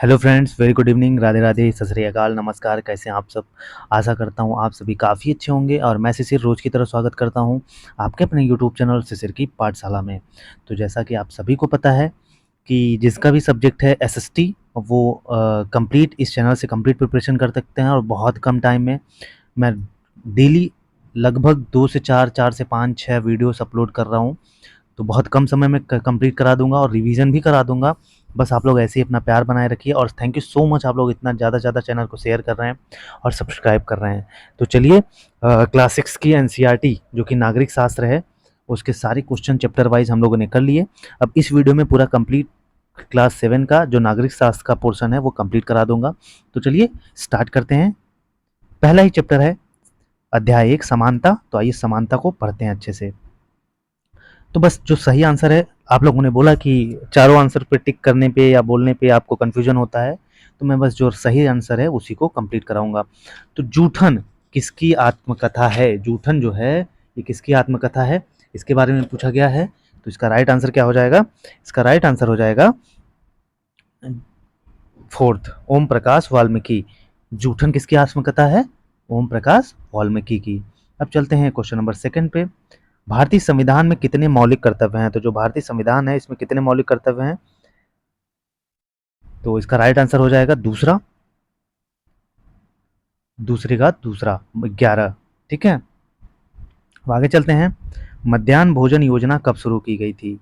Hello friends, very good evening, Radhe Radhe, सत श्री अकाल, नमस्कार। कैसे हैं आप सब? आशा करता हूँ आप सभी काफ़ी अच्छे होंगे और मैं शिशिर रोज़ की तरह स्वागत करता हूँ आपके अपने यूट्यूब चैनल शिशिर की पाठशाला में। तो जैसा कि आप सभी को पता है कि जिसका भी सब्जेक्ट है एसएसटी वो कंप्लीट इस चैनल से कंप्लीट प्रिपरेशन कर सकते हैं और बहुत कम टाइम में मैं डेली लगभग 2 से 4, 4 से 5, 6 वीडियोस अपलोड कर रहा हूँ। तो बहुत कम समय में कंप्लीट करा दूंगा और रिवीजन भी करा दूंगा। बस आप लोग ऐसे ही अपना प्यार बनाए रखिए और थैंक यू सो मच, आप लोग इतना ज़्यादा ज़्यादा चैनल को शेयर कर रहे हैं और सब्सक्राइब कर रहे हैं। तो चलिए, क्लास 6 की एनसीईआरटी जो कि नागरिक शास्त्र है, उसके सारे क्वेश्चन चैप्टर वाइज हम लोगों ने कर लिए। अब इस वीडियो में पूरा कंप्लीट क्लास 7 का जो नागरिक शास्त्र का पोर्शन है वो कंप्लीट करा दूंगा। तो चलिए स्टार्ट करते हैं। पहला ही चैप्टर है अध्याय 1 समानता। तो आइए समानता को पढ़ते हैं अच्छे से। तो बस जो सही आंसर है, आप लोगों ने बोला कि चारों आंसर पे टिक करने पे या बोलने पे आपको कन्फ्यूजन होता है, तो मैं बस जो सही आंसर है उसी को कंप्लीट कराऊंगा। तो जूठन किसकी आत्मकथा है? जूठन जो है ये किसकी आत्मकथा है, इसके बारे में पूछा गया है। तो इसका राइट आंसर क्या हो जाएगा? इसका राइट आंसर हो जाएगा फोर्थ, ओम प्रकाश वाल्मीकि। जूठन किसकी आत्मकथा है? ओम प्रकाश वाल्मीकि की। अब चलते हैं क्वेश्चन नंबर सेकंड पे। भारतीय संविधान में कितने मौलिक कर्तव्य हैं? तो जो भारतीय संविधान है इसमें कितने मौलिक कर्तव्य हैं? तो इसका राइट आंसर हो जाएगा दूसरा, दूसरे का दूसरा, 11। ठीक है, अब आगे चलते हैं। मध्याह्न भोजन योजना कब शुरू की गई थी?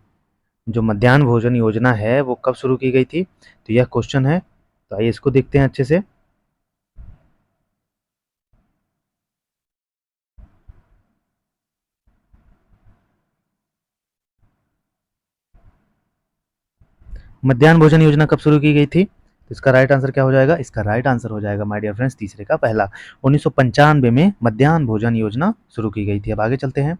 जो मध्याह्न भोजन योजना है वो कब शुरू की गई थी? तो यह क्वेश्चन है। तो आइए इसको देखते हैं अच्छे से। मध्याह्न भोजन योजना कब शुरू की गई थी? तो इसका राइट आंसर क्या हो जाएगा? इसका राइट आंसर हो जाएगा माय डियर फ्रेंड्स तीसरे का पहला। 1995 में मध्याह्न भोजन योजना शुरू की गई थी। अब आगे चलते हैं।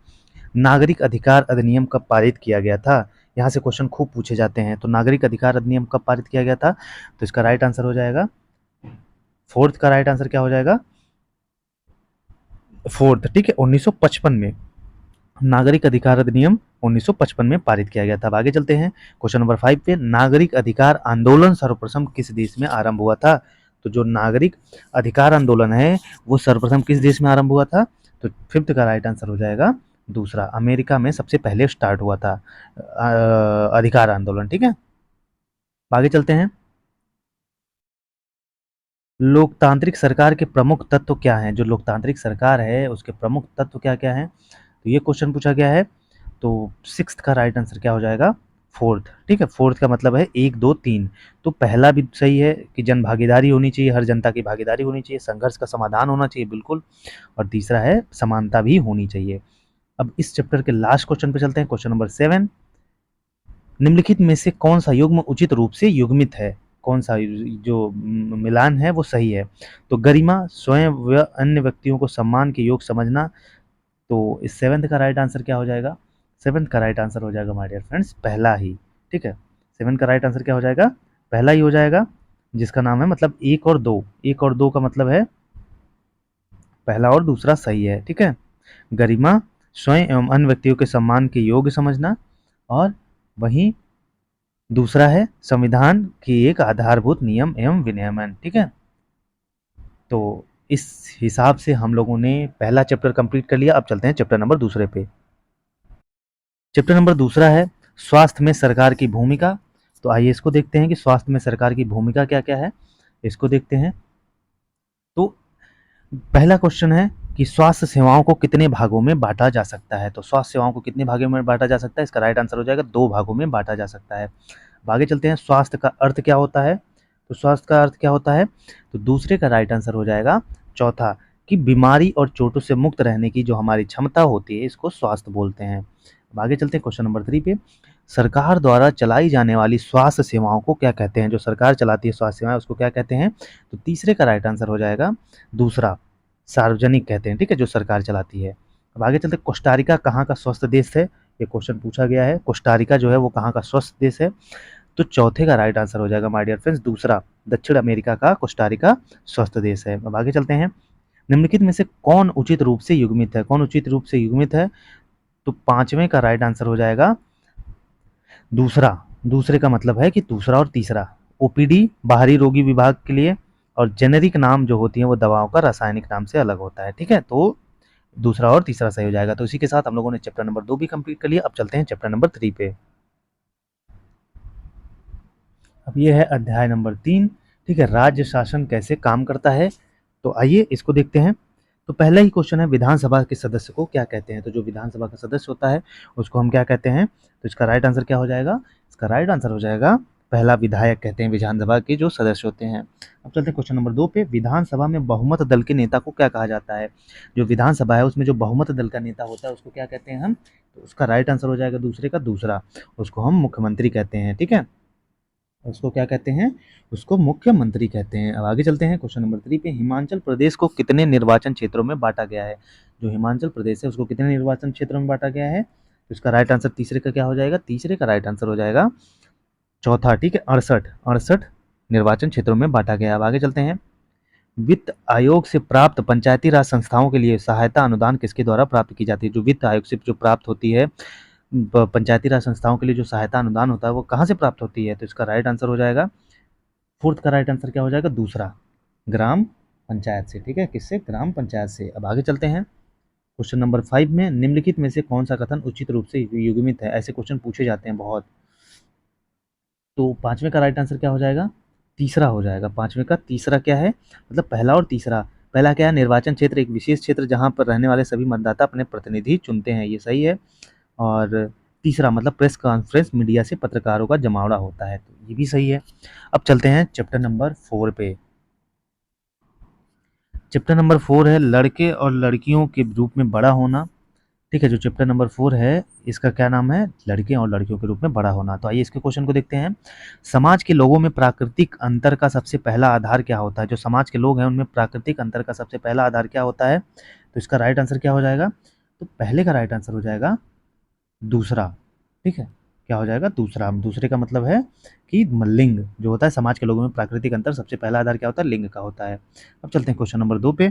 नागरिक अधिकार अधिनियम कब पारित किया गया था? यहाँ से क्वेश्चन खूब पूछे जाते हैं। तो नागरिक अधिकार अधिनियम कब पारित किया गया था? तो इसका राइट आंसर हो जाएगा फोर्थ का राइट आंसर क्या हो जाएगा? फोर्थ, ठीक है, 1955 में नागरिक अधिकार अधिनियम 1955 में पारित किया गया था। अब आगे चलते हैं क्वेश्चन नंबर 5 पे। नागरिक अधिकार आंदोलन सर्वप्रथम किस देश में आरंभ हुआ था? तो जो नागरिक अधिकार आंदोलन है वो सर्वप्रथम किस देश में आरंभ हुआ था? तो फिफ्थ का राइट आंसर हो जाएगा दूसरा, अमेरिका में सबसे पहले स्टार्ट हुआ था अधिकार आंदोलन। ठीक है, आगे चलते हैं। लोकतांत्रिक सरकार के प्रमुख तत्व क्या हैं? जो लोकतांत्रिक सरकार है उसके प्रमुख तत्व क्या क्या हैं? तो ये क्वेश्चन पूछा गया है। तो सिक्स्थ का राइट आंसर क्या हो जाएगा? फोर्थ। ठीक है, फोर्थ का मतलब है 1, 2, 3। तो पहला भी सही है कि जन भागीदारी होनी चाहिए, हर जनता की भागीदारी होनी चाहिए, संघर्ष का समाधान होना चाहिए, बिल्कुल। और तीसरा है समानता भी होनी चाहिए। अब इस चैप्टर के लास्ट क्वेश्चन पे चलते हैं, क्वेश्चन नंबर 7। निम्नलिखित में से कौन सा युग्म उचित रूप से युग्मित है? कौन सा जो मिलान है वो सही है? तो गरिमा, स्वयं व अन्य व्यक्तियों को सम्मान के योग समझना। तो इस सेवेंथ का राइट आंसर क्या हो जाएगा? सेवेंथ का राइट आंसर हो जाएगा माय डियर फ्रेंड्स पहला ही। ठीक है, सेवेंथ का राइट आंसर क्या हो जाएगा? पहला ही हो जाएगा, जिसका नाम है मतलब 1 और 2। 1 और 2 का मतलब है पहला और दूसरा सही है। ठीक है, गरिमा, स्वयं एवं अन्य व्यक्तियों के सम्मान के योग्य समझना, और वहीं दूसरा है संविधान की एक आधारभूत नियम एवं विनियमन। ठीक है, तो इस हिसाब से हम लोगों ने पहला चैप्टर कंप्लीट कर लिया। अब चलते हैं चैप्टर नंबर दूसरे पे। चैप्टर नंबर दूसरा है स्वास्थ्य में सरकार की भूमिका। तो आइए इसको देखते हैं कि स्वास्थ्य में सरकार की भूमिका क्या क्या है, इसको देखते हैं। तो पहला क्वेश्चन है कि स्वास्थ्य सेवाओं को कितने भागों में बांटा जा सकता है? तो स्वास्थ्य सेवाओं को कितने भागों में बांटा जा सकता है? इसका राइट आंसर हो जाएगा 2 भागों में बांटा जा सकता है। अब आगे चलते हैं, स्वास्थ्य का अर्थ क्या होता है? तो स्वास्थ्य का अर्थ क्या होता है? तो दूसरे का राइट आंसर हो जाएगा चौथा, कि बीमारी और चोटों से मुक्त रहने की जो हमारी क्षमता होती है इसको स्वास्थ्य बोलते हैं। अब आगे चलते हैं क्वेश्चन नंबर 3 पे। सरकार द्वारा चलाई जाने वाली स्वास्थ्य सेवाओं को क्या कहते हैं? जो सरकार चलाती है स्वास्थ्य सेवाएं उसको क्या कहते हैं? तो तीसरे का राइट आंसर हो जाएगा दूसरा, सार्वजनिक कहते हैं। ठीक है, जो सरकार चलाती है। अब आगे चलते, कोस्टारिका कहाँ का स्वस्थ देश है? ये क्वेश्चन पूछा गया है, कोस्टारिका जो है वो कहाँ का स्वस्थ देश है? तो चौथे का राइट आंसर हो जाएगा माय डियर फ्रेंड्स दूसरा, दक्षिण अमेरिका का कोस्टारिका स्वस्थ देश है। अब आगे चलते हैं, निम्नलिखित में से कौन उचित रूप से युग्मित है? कौन उचित रूप से युग्मित है? तो पांचवें का राइट आंसर हो जाएगा दूसरा। दूसरे का मतलब है कि दूसरा और तीसरा, ओपीडी बाहरी रोगी विभाग के लिए, और जेनेरिक नाम जो होती है वो दवाओं का रासायनिक नाम से अलग होता है। ठीक है, तो दूसरा और तीसरा सही हो जाएगा। तो इसी के साथ हम लोगों ने चैप्टर नंबर 2 भी कंप्लीट कर लिया। अब चलते हैं चैप्टर नंबर 3 पे। अब ये है अध्याय नंबर 3। ठीक है, राज्य शासन कैसे काम करता है, तो आइए इसको देखते हैं। तो पहला ही क्वेश्चन है, विधानसभा के सदस्य को क्या कहते हैं। तो जो विधानसभा का सदस्य होता है उसको हम क्या कहते हैं। तो इसका राइट आंसर क्या हो जाएगा, इसका राइट आंसर हो जाएगा पहला विधायक कहते हैं विधानसभा के जो सदस्य होते हैं। अब चलते हैं क्वेश्चन नंबर 2 पे। विधानसभा में बहुमत दल के नेता को क्या कहा जाता है। जो विधानसभा है उसमें जो बहुमत दल का नेता होता है उसको क्या कहते हैं हम। तो उसका राइट आंसर हो जाएगा दूसरे का दूसरा, उसको हम मुख्यमंत्री कहते हैं। ठीक है, उसको क्या कहते हैं, उसको मुख्यमंत्री कहते हैं। अब आगे चलते हैं क्वेश्चन नंबर 3 पे। हिमाचल प्रदेश को कितने निर्वाचन क्षेत्रों में बांटा गया है। जो हिमाचल प्रदेश है उसको कितने निर्वाचन क्षेत्रों में बांटा गया है। तो इसका राइट आंसर तीसरे का क्या हो जाएगा, तीसरे का राइट आंसर हो जाएगा चौथा। ठीक है, 68 निर्वाचन क्षेत्रों में बांटा गया। अब आगे चलते हैं। वित्त आयोग से प्राप्त पंचायती राज संस्थाओं के लिए सहायता अनुदान किसके द्वारा प्राप्त की जाती है। जो वित्त आयोग से जो प्राप्त होती है पंचायती राज संस्थाओं के लिए जो सहायता अनुदान होता है वो कहाँ से प्राप्त होती है। तो इसका राइट आंसर हो जाएगा फोर्थ का राइट आंसर क्या हो जाएगा, दूसरा, ग्राम पंचायत से। ठीक है, किससे, ग्राम पंचायत से। अब आगे चलते हैं क्वेश्चन नंबर 5 में। निम्नलिखित में से कौन सा कथन उचित रूप से युग्मित है। ऐसे क्वेश्चन पूछे जाते हैं बहुत। तो पांचवें का राइट आंसर क्या हो जाएगा, तीसरा हो जाएगा। पांचवें का तीसरा क्या है, मतलब पहला और तीसरा। पहला क्या है, निर्वाचन क्षेत्र एक विशेष क्षेत्र जहां पर रहने वाले सभी मतदाता अपने प्रतिनिधि चुनते हैं, ये सही है। और तीसरा मतलब प्रेस कॉन्फ्रेंस, मीडिया से पत्रकारों का जमावड़ा होता है, तो ये भी सही है। अब चलते हैं चैप्टर नंबर 4 पे। चैप्टर नंबर 4 है लड़के और लड़कियों के रूप में बड़ा होना। ठीक है, जो चैप्टर नंबर 4 है इसका क्या नाम है, लड़के और लड़कियों के रूप में बड़ा होना। तो आइए इसके क्वेश्चन को देखते हैं। समाज के लोगों में प्राकृतिक अंतर का सबसे पहला आधार क्या होता है। जो समाज के लोग हैं उनमें प्राकृतिक अंतर का सबसे पहला आधार क्या होता है। तो इसका राइट आंसर क्या हो जाएगा, तो पहले का राइट आंसर हो जाएगा दूसरा। ठीक है, क्या हो जाएगा, दूसरा। दूसरे का मतलब है कि लिंग जो होता है, समाज के लोगों में प्राकृतिक अंतर सबसे पहला आधार क्या होता है, लिंग का होता है। अब चलते हैं क्वेश्चन नंबर 2 पे।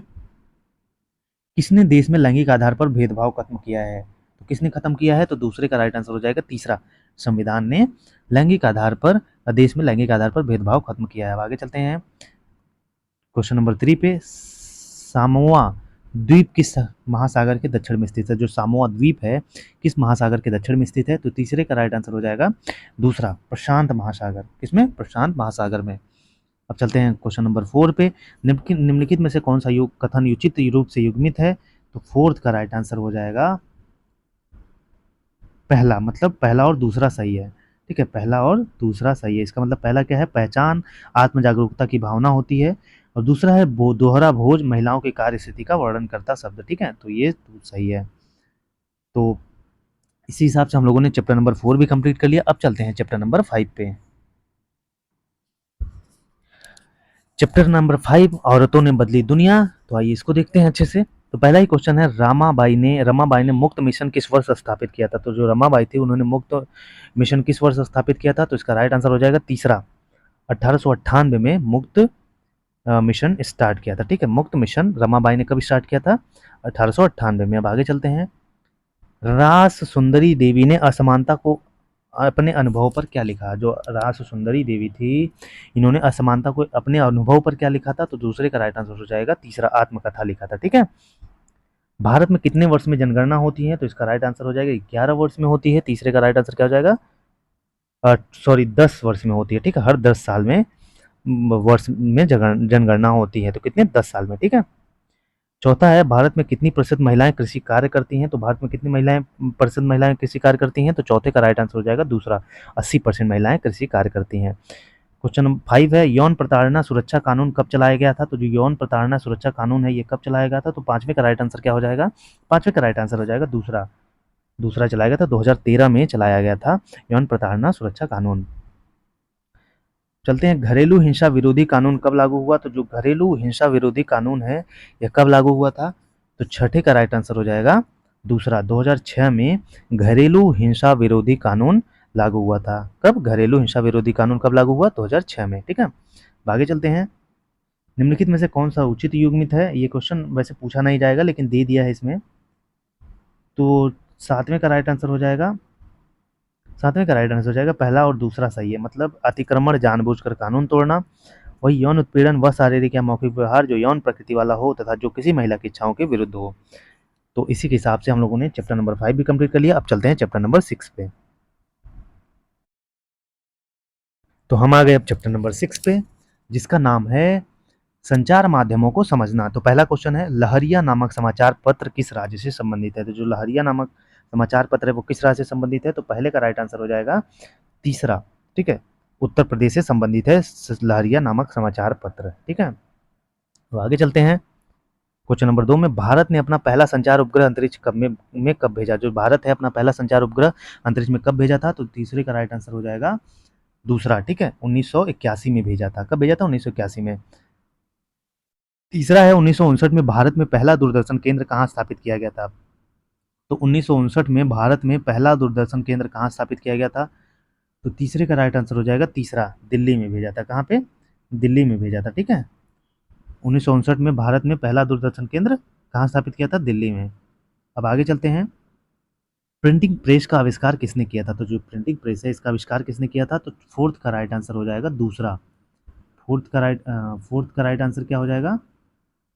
किसने देश में लैंगिक आधार पर भेदभाव खत्म किया है। तो किसने खत्म किया है, तो दूसरे का राइट आंसर हो जाएगा तीसरा, संविधान ने लैंगिक आधार पर, देश में लैंगिक आधार पर भेदभाव खत्म किया है। अब आगे चलते हैं क्वेश्चन नंबर 3 पे। सामोआ द्वीप किस महासागर के दक्षिण में स्थित है। जो सामोआ द्वीप है किस महासागर के दक्षिण में स्थित है। तो तीसरे का राइट आंसर हो जाएगा दूसरा, प्रशांत महासागर। किसमें, प्रशांत महासागर में। अब चलते हैं क्वेश्चन नंबर 4 पे। निम्नलिखित में से कौन सा कथन उचित रूप से युग्मित है। तो फोर्थ का राइट आंसर हो जाएगा पहला, मतलब पहला और दूसरा सही है। ठीक है, पहला और दूसरा सही है। इसका मतलब पहला क्या है, पहचान, आत्म जागरूकता की भावना होती है, और दूसरा है दोहरा भोज, महिलाओं की कार्य स्थिति का वर्णन करता शब्द। ठीक है, तो ये सही है। तो इसी हिसाब से हम लोगों ने चैप्टर नंबर 4 भी कंप्लीट कर लिया। अब चलते हैं चैप्टर नंबर 5 पे। चैप्टर नंबर 5, औरतों ने बदली दुनिया। तो आइए इसको देखते हैं अच्छे से। तो पहला ही क्वेश्चन है, रमाबाई ने मुक्त मिशन किस वर्ष स्थापित किया था। तो जो रमाबाई थी उन्होंने मुक्त मिशन किस वर्ष स्थापित किया था। तो इसका राइट आंसर हो जाएगा तीसरा, 1898 में मुक्त मिशन स्टार्ट किया था। ठीक है, मुक्त मिशन रमाबाई ने कब स्टार्ट किया था, 1898 में। अब आगे चलते हैं। रास सुंदरी देवी ने असमानता को अपने अनुभव पर क्या लिखा। जो रास सुंदरी देवी थी इन्होंने असमानता को अपने अनुभव पर क्या लिखा था। तो दूसरे का राइट आंसर हो जाएगा तीसरा, आत्मकथा लिखा था। ठीक है, भारत में कितने वर्ष में जनगणना होती है। तो इसका राइट आंसर हो जाएगा 11 वर्ष में होती है। तीसरे का राइट आंसर क्या हो जाएगा, सॉरी 10 वर्ष में होती है। ठीक है, हर 10 साल में वर्ष में जनगणना होती है। तो कितने, 10 साल में। ठीक है, चौथा है, भारत में कितनी प्रतिशत महिलाएं कृषि कार्य करती हैं। तो भारत में कितनी प्रतिशत महिलाएं कृषि कार्य करती हैं। तो चौथे का राइट आंसर हो जाएगा दूसरा, 80% महिलाएं कृषि कार्य करती हैं। क्वेश्चन नंबर 5 है, यौन प्रताड़ना सुरक्षा कानून कब चलाया गया था। तो जो यौन प्रताड़ना सुरक्षा कानून है ये कब चलाया गया था। तो पांचवें का राइट आंसर क्या हो जाएगा, पांचवें का राइट आंसर हो जाएगा दूसरा, दूसरा चलाया गया था, 2013 में चलाया गया था यौन प्रताड़ना सुरक्षा कानून। चलते हैं, घरेलू हिंसा विरोधी कानून कब लागू हुआ। तो जो घरेलू हिंसा विरोधी कानून है यह कब लागू हुआ था। तो छठे का राइट आंसर हो जाएगा दूसरा, 2006 में घरेलू हिंसा विरोधी कानून लागू हुआ था। कब, घरेलू हिंसा विरोधी कानून कब लागू हुआ, 2006 में। ठीक है, आगे चलते हैं। निम्नलिखित में से कौन सा उचित युग्मित है। ये क्वेश्चन वैसे पूछा नहीं जाएगा लेकिन दे दिया है इसमें। तो सातवें का राइट आंसर हो जाएगा 7वें का राइट आंसर हो जाएगा पहला और दूसरा सही है। मतलब अतिक्रमण जानबूझकर कानून तोड़ना, वही यौन उत्पीड़न वह शारीरिक या मौखिक व्यवहार जो यौन प्रकृति वाला हो तथा जो किसी महिला की इच्छाओं के विरुद्ध हो। तो इसी के हिसाब से हम लोगों ने चैप्टर नंबर 5 भी कंप्लीट कर लिया। अब चलते हैं चैप्टर नंबर 6 पे। तो हम आ गए अब चैप्टर नंबर 6 पे, जिसका नाम है संचार माध्यमों को समझना। तो पहला क्वेश्चन है, लहरिया नामक समाचार पत्र किस राज्य से संबंधित है? तो जो लहरिया नामक समाचार पत्र है वो किस राज्य से संबंधित है? तो पहले का राइट आंसर हो जाएगा तीसरा, ठीक है, उत्तर प्रदेश से संबंधित है लहरिया नामक समाचार पत्र, ठीक है। तो आगे चलते हैं क्वेश्चन नंबर 2 में, भारत ने अपना पहला संचार उपग्रह अंतरिक्ष में कब भेजा? जो भारत है अपना पहला संचार उपग्रह अंतरिक्ष में कब भेजा था? तो तीसरे का राइट आंसर हो जाएगा दूसरा, ठीक है, 1981 में भेजा था। कब भेजा था? 1981 में। तीसरा है 1959 में भारत में पहला दूरदर्शन केंद्र कहाँ स्थापित किया गया था? तो 1959 में भारत में पहला दूरदर्शन केंद्र कहाँ स्थापित किया गया था? तो तीसरे का राइट आंसर हो जाएगा तीसरा, दिल्ली में भेजा था। कहाँ पे? दिल्ली में भेजा था, ठीक है। 1959 में भारत में पहला दूरदर्शन केंद्र कहाँ स्थापित किया था? दिल्ली में। अब आगे चलते हैं, प्रिंटिंग प्रेस का आविष्कार किसने किया था? तो जो प्रिंटिंग प्रेस है इसका आविष्कार किसने किया था? तो फोर्थ का राइट आंसर हो जाएगा दूसरा। फोर्थ का राइट आंसर क्या हो जाएगा?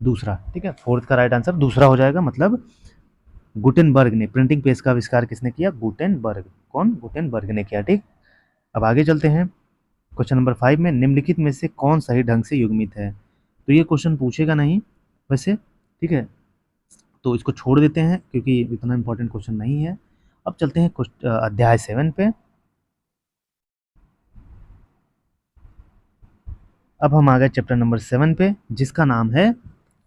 दूसरा, ठीक है। फोर्थ का राइट आंसर दूसरा हो जाएगा, मतलब गुटेनबर्ग ने। प्रिंटिंग प्रेस का आविष्कार किसने किया? गुटेनबर्ग। कौन? गुटेनबर्ग ने किया, ठीक। अब आगे चलते हैं क्वेश्चन नंबर 5 में, निम्नलिखित में से कौन सही ढंग से युग्मित है? तो ये क्वेश्चन पूछेगा नहीं वैसे, ठीक है, तो इसको छोड़ देते हैं क्योंकि इतना इंपॉर्टेंट क्वेश्चन नहीं है। अब चलते हैं अध्याय 7 पे। अब हम आ गए चैप्टर नंबर 7 पे, जिसका नाम है,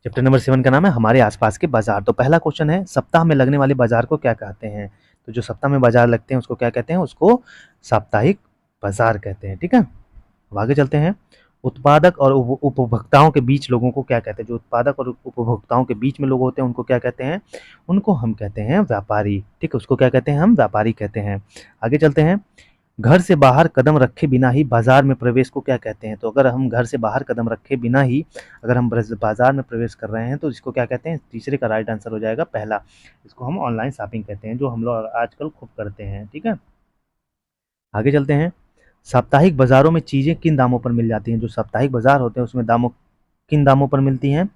चैप्टर नंबर 7 का नाम है हमारे आसपास के बाजार। तो पहला क्वेश्चन है, सप्ताह में लगने वाले बाजार को क्या कहते हैं? तो जो सप्ताह में बाजार लगते हैं उसको क्या कहते हैं? उसको साप्ताहिक बाजार कहते हैं, ठीक है। अब आगे चलते हैं, उत्पादक और उपभोक्ताओं के बीच लोगों को क्या कहते हैं? जो उत्पादक और उपभोक्ताओं के बीच में लोग होते हैं उनको क्या कहते हैं? उनको हम कहते हैं व्यापारी, ठीक है। उसको क्या कहते हैं? हम व्यापारी कहते हैं। आगे चलते हैं, घर से बाहर कदम रखे बिना ही बाजार में प्रवेश को क्या कहते हैं? तो अगर हम घर से बाहर कदम रखे बिना ही अगर हम बाजार में प्रवेश कर रहे हैं तो इसको क्या कहते हैं? तीसरे का राइट आंसर हो जाएगा पहला, इसको हम ऑनलाइन शॉपिंग कहते हैं, जो हम लोग आजकल खूब करते हैं, ठीक है। आगे चलते हैं, साप्ताहिक बाजारों में चीजें किन दामों पर मिल जाती हैं? जो साप्ताहिक बाजार होते हैं उसमें किन दामों पर मिलती हैं?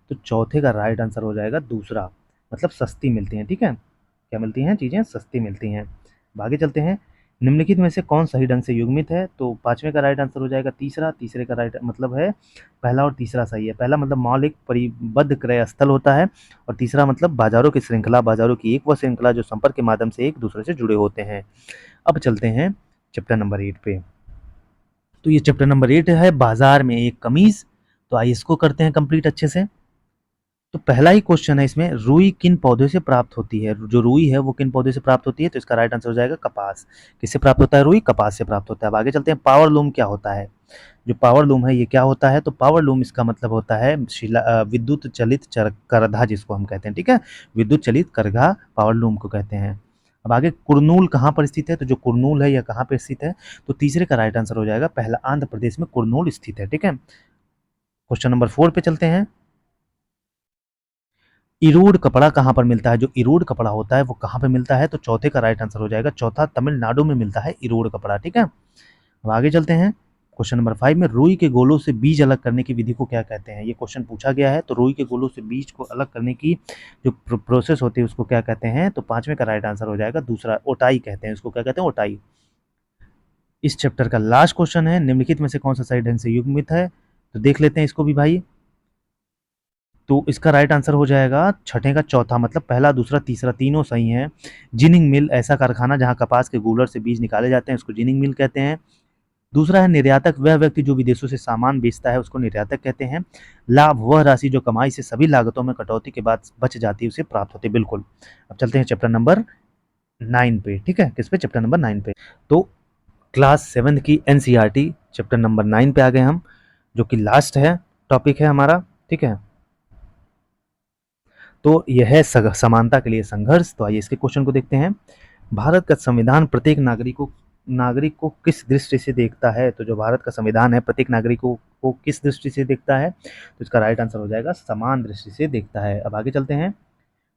तो चौथे का राइट आंसर हो जाएगा दूसरा, मतलब सस्ती मिलती हैं, ठीक है। क्या मिलती हैं? चीजें सस्ती मिलती हैं। अब आगे चलते हैं, निम्नलिखित में से कौन सही ढंग से युग्मित है? तो पांचवें का राइट आंसर हो जाएगा तीसरा, तीसरे का राइट मतलब है पहला और तीसरा सही है। पहला मतलब मौलिक परिबद्ध क्रय स्थल होता है, और तीसरा मतलब बाजारों की श्रृंखला, बाजारों की एक व श्रृंखला जो संपर्क के माध्यम से एक दूसरे से जुड़े होते हैं। अब चलते हैं चैप्टर नंबर 8 पे। तो ये चैप्टर नंबर 8 है, बाजार में एक कमीज। तो आइए इसको करते हैं कंप्लीट अच्छे से। तो पहला ही क्वेश्चन है इसमें, रुई किन पौधे से प्राप्त होती है? जो रुई है वो किन पौधे से प्राप्त होती है? तो इसका राइट आंसर हो जाएगा कपास। किससे प्राप्त होता है? रुई, कपास से प्राप्त होता है। अब आगे चलते हैं, पावर लूम क्या होता है? जो पावर लूम है ये क्या होता है? तो पावर लूम इसका मतलब होता है विद्युत चलित करघा, जिसको हम कहते हैं, ठीक है। विद्युत चलित करघा पावर लूम को कहते हैं। अब आगे, कुरनूल कहाँ पर स्थित है? तो जो कुरनूल है यह कहाँ पर स्थित है? तो तीसरे का राइट आंसर हो जाएगा पहला, आंध्र प्रदेश में कुरनूल स्थित है, ठीक है। क्वेश्चन नंबर 4 पे चलते हैं, इरूड कपड़ा कहाँ पर मिलता है? जो इरूड कपड़ा होता है वो कहाँ पे मिलता है? तो चौथे का राइट आंसर हो जाएगा चौथा, तमिलनाडु में मिलता है इरूड कपड़ा, ठीक है। अब आगे चलते हैं, क्वेश्चन नंबर 5 में, रुई के गोलों से बीज अलग करने की विधि को क्या कहते हैं? ये क्वेश्चन पूछा गया है। तो रुई के गोलों से बीज को अलग करने की जो प्रोसेस होती है उसको क्या कहते हैं? तो पांचवें का राइट आंसर हो जाएगा दूसरा, ओटाई कहते हैं, उसको क्या कहते हैं? ओटाई। इस चैप्टर का लास्ट क्वेश्चन है, निम्नलिखित में से कौन सा सही ढंग से युग्मित है? तो देख लेते हैं इसको भी भाई। तो इसका राइट आंसर हो जाएगा छठे का चौथा, मतलब पहला, दूसरा, तीसरा तीनों सही हैं। जिनिंग मिल ऐसा कारखाना जहां कपास के गूलर से बीज निकाले जाते हैं उसको जिनिंग मिल कहते हैं। दूसरा है निर्यातक, वह व्यक्ति जो विदेशों से सामान बेचता है उसको निर्यातक कहते हैं। लाभ वह राशि जो कमाई से सभी लागतों में कटौती के बाद बच जाती है उसे प्राप्त होती है, बिल्कुल। अब चलते हैं चैप्टर नंबर 9 पे, ठीक है। किस पे? चैप्टर नंबर 9 पे। तो क्लास 7 की एनसीईआरटी चैप्टर नंबर 9 पे आ गए हम, जो कि लास्ट है टॉपिक है हमारा, ठीक है। तो यह है समानता के लिए संघर्ष। तो आइए इसके क्वेश्चन को देखते हैं। भारत का संविधान प्रत्येक नागरिक को किस दृष्टि से देखता है? तो जो भारत का संविधान है प्रत्येक नागरिकों को किस दृष्टि से देखता है? तो इसका राइट आंसर हो जाएगा समान दृष्टि से देखता है। अब आगे चलते हैं,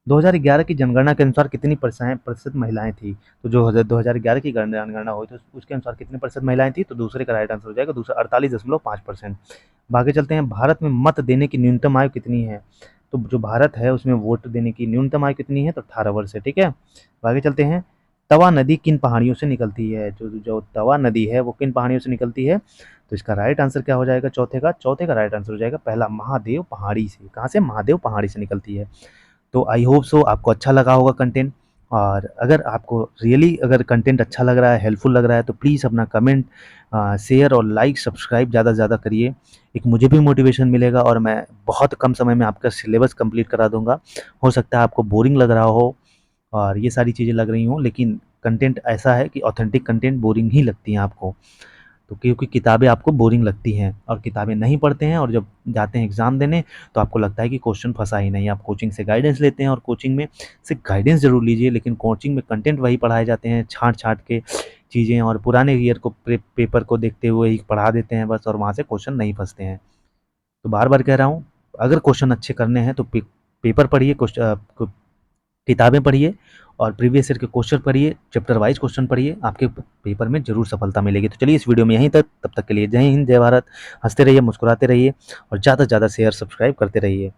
2011 की जनगणना के अनुसार कितनी प्रतिशत महिलाएँ थी? तो जो 2011 की जनगणना हुई थी उसके अनुसार कितनी प्रतिशत महिलाएँ थी? तो दूसरे का राइट आंसर हो जाएगा दूसरा 48.5%। अब आगे चलते हैं, भारत में मत देने की न्यूनतम आयु कितनी है? तो जो भारत है उसमें वोट देने की न्यूनतम आयु कितनी है? तो 18 वर्ष है, ठीक है? अब आगे चलते हैं, तवा नदी किन पहाड़ियों से निकलती है? जो जो तवा नदी है वो किन पहाड़ियों से निकलती है? तो इसका राइट आंसर क्या हो जाएगा चौथे का राइट आंसर हो जाएगा पहला, महादेव पहाड़ी से। कहाँ से? महादेव पहाड़ी से निकलती है। तो आई होप सो आपको अच्छा लगा होगा कंटेंट, और अगर आपको रियली अगर कंटेंट अच्छा लग रहा है, हेल्पफुल लग रहा है, तो प्लीज़ अपना कमेंट, शेयर और लाइक सब्सक्राइब ज़्यादा से ज़्यादा करिए। एक मुझे भी मोटिवेशन मिलेगा और मैं बहुत कम समय में आपका सिलेबस कंप्लीट करा दूंगा। हो सकता है आपको बोरिंग लग रहा हो और ये सारी चीज़ें लग रही हों, लेकिन कंटेंट ऐसा है कि ऑथेंटिक कंटेंट बोरिंग ही लगती हैं आपको। तो क्योंकि किताबें आपको बोरिंग लगती हैं और किताबें नहीं पढ़ते हैं, और जब जाते हैं एग्ज़ाम देने तो आपको लगता है कि क्वेश्चन फँसा ही नहीं। आप कोचिंग से गाइडेंस लेते हैं और कोचिंग में से गाइडेंस ज़रूर लीजिए, लेकिन कोचिंग में कंटेंट वही पढ़ाए जाते हैं, छाँट-छाँट के चीज़ें, और पुराने ईयर को पेपर को देखते हुए ही पढ़ा देते हैं बस, और वहाँ से क्वेश्चन नहीं फँसते हैं। तो बार-बार कह रहा हूँ, अगर क्वेश्चन अच्छे करने हैं तो पेपर पढ़िए, किताबें पढ़िए और प्रीवियस ईयर के क्वेश्चन पढ़िए, चैप्टर वाइज़ क्वेश्चन पढ़िए, आपके पेपर में ज़रूर सफलता मिलेगी। तो चलिए इस वीडियो में यहीं तक, तब तक के लिए जय हिंद, जय भारत। हँसते रहिए, मुस्कुराते रहिए और ज़्यादा से ज़्यादा शेयर, सब्सक्राइब करते रहिए।